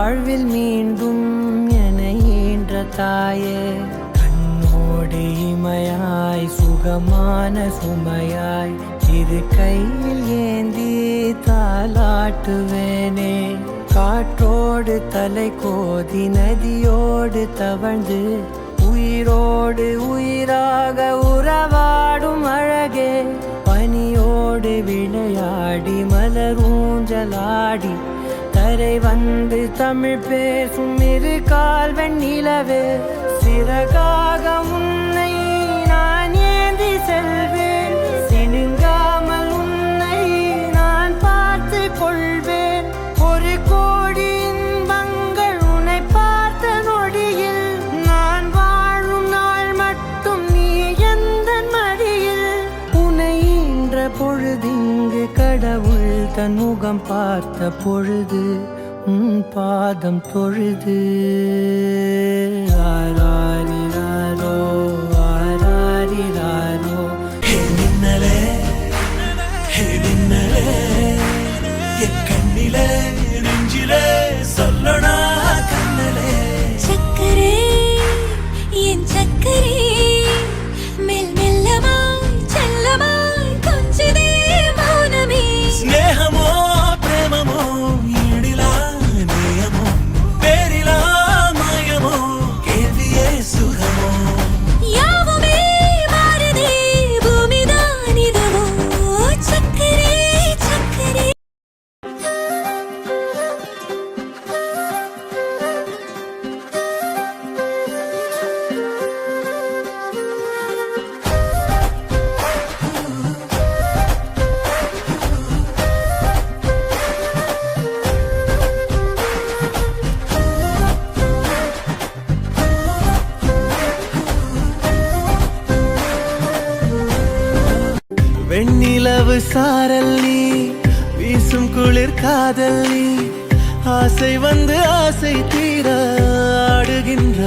வாழ்வில் மீண்டும் என ஈன்ற தாயே, கண்ணோடு இமையாய் சுகமான சுமையாய் இரு கையில் ஏந்தி தாலாட்டுவேனே. காற்றோடு தலை கோதி நதியோடு தவழ்ந்து உயிரோடு உயிராக உறவாடும் அழகே, பனியோடு விளையாடி மலரூஞ்சலாடி தரை வந்து தமிழ் பேசும் இரு கால் வெண்ணிலவே, சிறகாக உன்னை நான் ஏந்தி செல்வேன், சினுங்காமல் உன்னை நான் பார்த்து கொள்வேன். ஒரு கோடி இன்பங்கள் உன்னை பார்த்த நொடியில், நான் வாழும் நாள் மட்டும் நீ எந்த மடியில். உன்னை ஈன்ற பொழுதிங்கு கடவுள் தன் முகம் பார்த்த பொழுது உன் பாதம் தொழுது. ஆராரிராரோ ஆராரிராரோ. ஹே மின்னலே ஹே மின்னலே, என் கண்ணிலே நெஞ்சிலே சொல்லணா கண்ணலே. சக்கரே என் சக்கரே, மெல் மெல்லமாய் செல்லமாய் கொஞ்சதே மௌனமே. ஸ்நேகமோ பிரேமமோ ஈடிலா நேயமோ பேரிலா மாயமோ கேள்வியே சுகமோ. யாவுமே மாறுதே பூமிதான் இதுவோ. சக்கரே சக்கரே. வெண்ணிலவு சாரல்லி வீசும் குளிர் காதல்லி, ஆசை வந்து ஆசை தீர ஆடுகின்ற